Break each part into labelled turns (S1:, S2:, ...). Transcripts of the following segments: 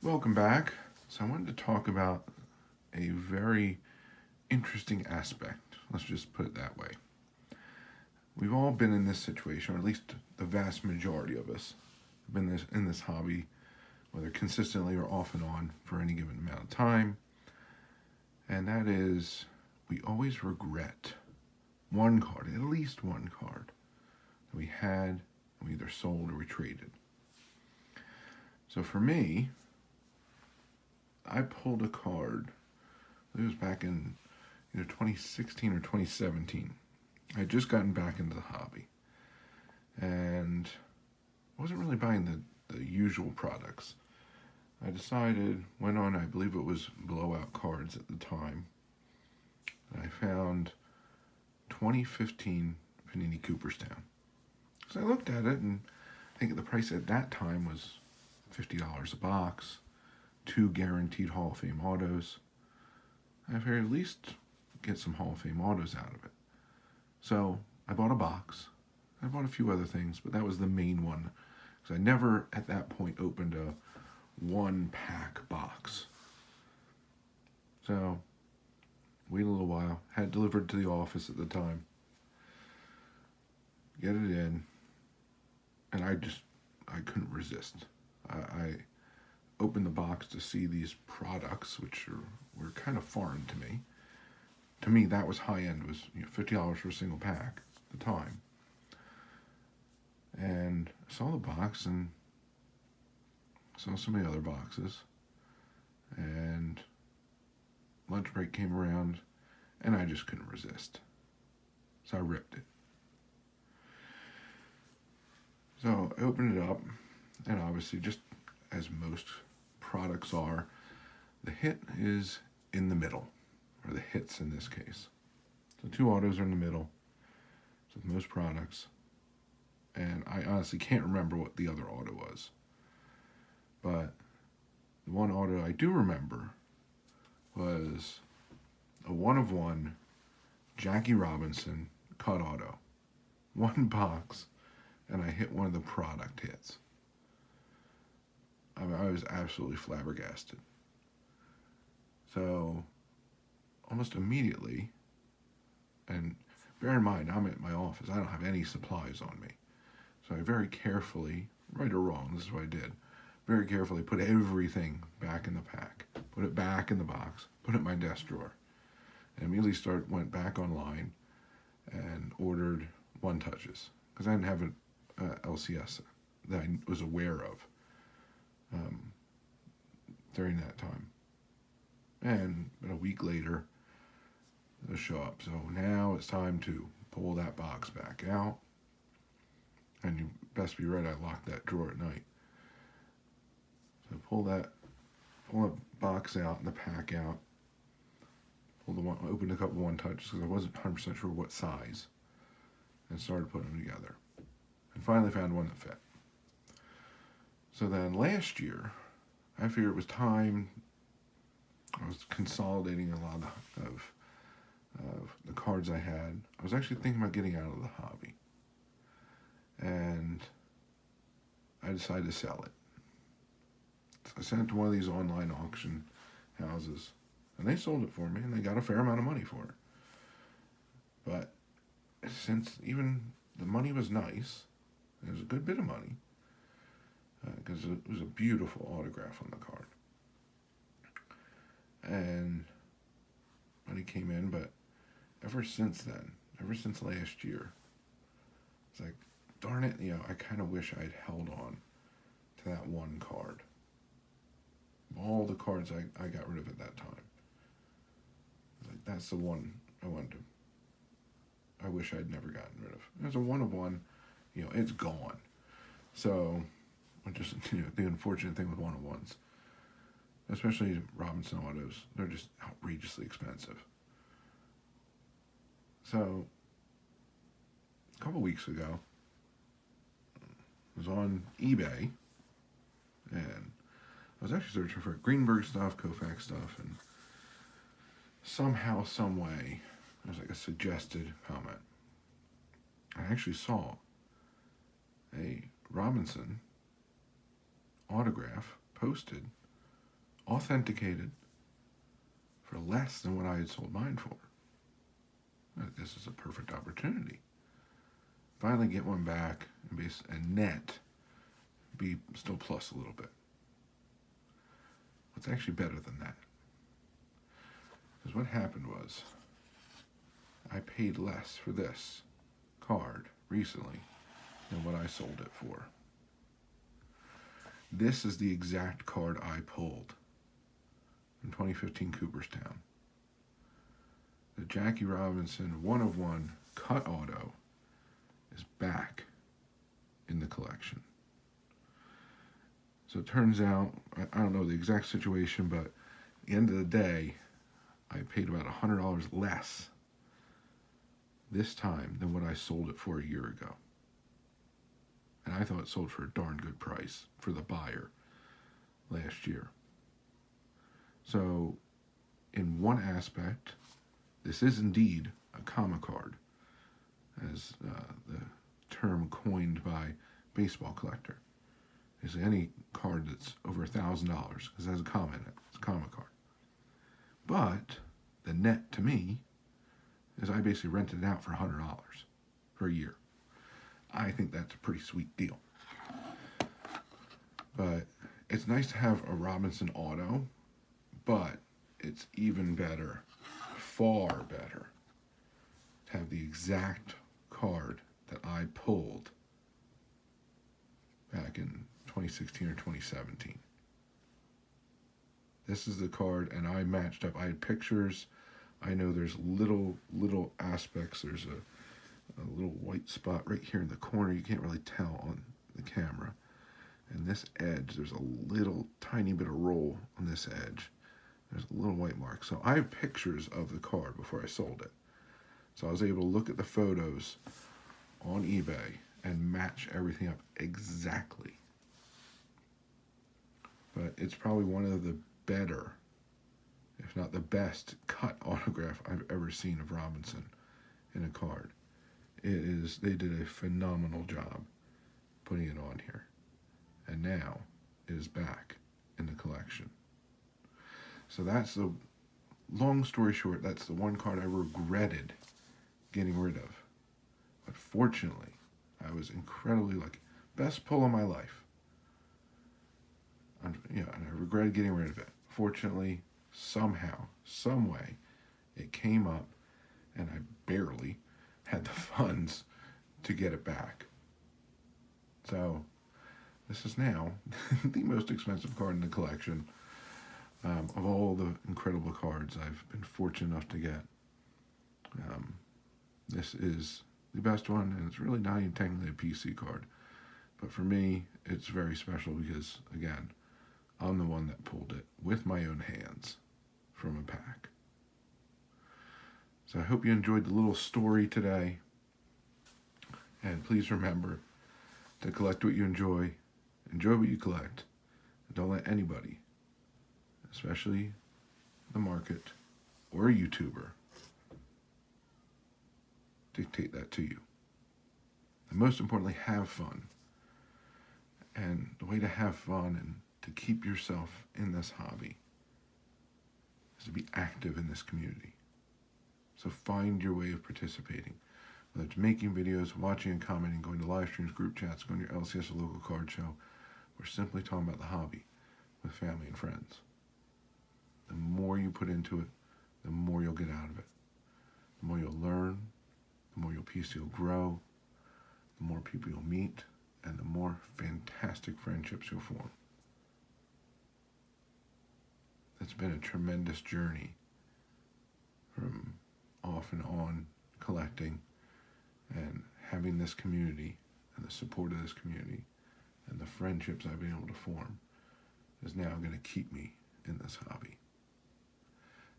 S1: Welcome back. So, I wanted to talk about a very interesting aspect. Let's just put it that way. We've all been in this situation, or at least the vast majority of us have been in this hobby, whether consistently or off and on for any given amount of time. And that is, we always regret one card, at least one card, that we had, and we either sold or we traded. So, for me, I pulled a card. It was back in 2016 or 2017. I had just gotten back into the hobby, and I wasn't really buying the usual products. I went on, I believe it was Blowout Cards at the time, and I found 2015 Panini Cooperstown. So I looked at it, and I think the price at that time was $50 a box, 2 guaranteed Hall of Fame autos. I figured at least get some Hall of Fame autos out of it. So I bought a box. I bought a few other things, but that was the main one. Because I never at that point opened a one pack box. So wait a little while. Had it delivered to the office at the time. Get it in. And I couldn't resist. I opened the box to see these products, which were kind of foreign to me. To me, that was high end. It was $50 for a single pack at the time. And I saw the box and saw some of the other boxes. And lunch break came around, and I just couldn't resist. So I ripped it. So I opened it up, and obviously, just as most products are, the hit is in the middle, or the hits in this case. So 2 autos are in the middle, so with most products. And I honestly can't remember what the other auto was. But the one auto I do remember was a 1 of 1 Jackie Robinson cut auto. 1 box, and I hit one of the product hits. I was absolutely flabbergasted. So, almost immediately, and bear in mind, I'm at my office. I don't have any supplies on me. So I very carefully, right or wrong, this is what I did, very carefully put everything back in the pack, put it back in the box, put it in my desk drawer, and immediately went back online and ordered One Touches, because I didn't have an LCS that I was aware of during that time. And a week later, they'll show up. So now it's time to pull that box back out. And you best be ready, I locked that drawer at night. So pull that box out and the pack out. Opened a couple One Touches because I wasn't 100% sure what size. And started putting them together. And finally found one that fit. So then last year, I figured it was time. I was consolidating a lot of the cards I had. I was actually thinking about getting out of the hobby. And I decided to sell it. So I sent it to one of these online auction houses, and they sold it for me, and they got a fair amount of money for it. But since even the money was nice, it was a good bit of money, because it was a beautiful autograph on the card. And money came in, but ever since then, ever since last year, it's like, darn it, I kind of wish I'd held on to that one card. All the cards I got rid of at that time. Like, that's the one I wish I'd never gotten rid of. It was a 1 of 1, it's gone. So, just, the unfortunate thing with 1 of 1s, especially Robinson autos, they're just outrageously expensive. So, a couple weeks ago, I was on eBay, and I was actually searching for Greenberg stuff, Koufax stuff, and somehow, some way, there was like a suggested comment. I actually saw a Robinson autograph posted authenticated for less than what I had sold mine for. This is a perfect opportunity. Finally get one back and net be still plus a little bit. What's actually better than that? Because what happened was I paid less for this card recently than what I sold it for. This is the exact card I pulled in 2015 Cooperstown. The Jackie Robinson 1 of 1 cut auto is back in the collection. So it turns out, I don't know the exact situation, but at the end of the day, I paid about $100 less this time than what I sold it for a year ago. And I thought it sold for a darn good price for the buyer last year. So in one aspect, this is indeed a comma card, as the term coined by baseball collector. Is any card that's over $1,000 because it has a comma in it. It's a comma card. But the net to me is I basically rented it out for $100 for a year. I think that's a pretty sweet deal. But it's nice to have a Robinson auto, but it's even better, far better, to have the exact card that I pulled back in 2016 or 2017. This is the card, and I matched up. I had pictures. I know there's little aspects. There's a little white spot right here in the corner. You can't really tell on the camera. And this edge, there's a little tiny bit of roll on this edge. There's a little white mark. So I have pictures of the card before I sold it. So I was able to look at the photos on eBay and match everything up exactly. But it's probably one of the better, if not the best, cut autograph I've ever seen of Robinson in a card. They did a phenomenal job putting it on here. And now it is back in the collection. So that's the, long story short, that's the one card I regretted getting rid of. But fortunately, I was incredibly lucky. Best pull of my life. And I regretted getting rid of it. Fortunately, somehow, some way, it came up, and I barely had the funds to get it back. So, this is now the most expensive card in the collection of all the incredible cards I've been fortunate enough to get. This is the best one, and it's really not even technically a PC card. But for me, it's very special because, again, I'm the one that pulled it with my own hands from a pack. So I hope you enjoyed the little story today. And please remember to collect what you enjoy what you collect, and don't let anybody, especially the market or a YouTuber, dictate that to you. And most importantly, have fun. And the way to have fun and to keep yourself in this hobby is to be active in this community. So find your way of participating. Whether it's making videos, watching and commenting, going to live streams, group chats, going to your LCS or local card show, or simply talking about the hobby with family and friends. The more you put into it, the more you'll get out of it. The more you'll learn, the more your PC will grow, the more people you'll meet, and the more fantastic friendships you'll form. It's been a tremendous journey from off and on collecting and having this community and the support of this community and the friendships I've been able to form is now going to keep me in this hobby.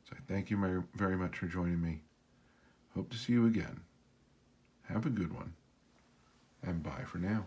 S1: So I thank you very, very much for joining me. Hope to see you again. Have a good one, and bye for now.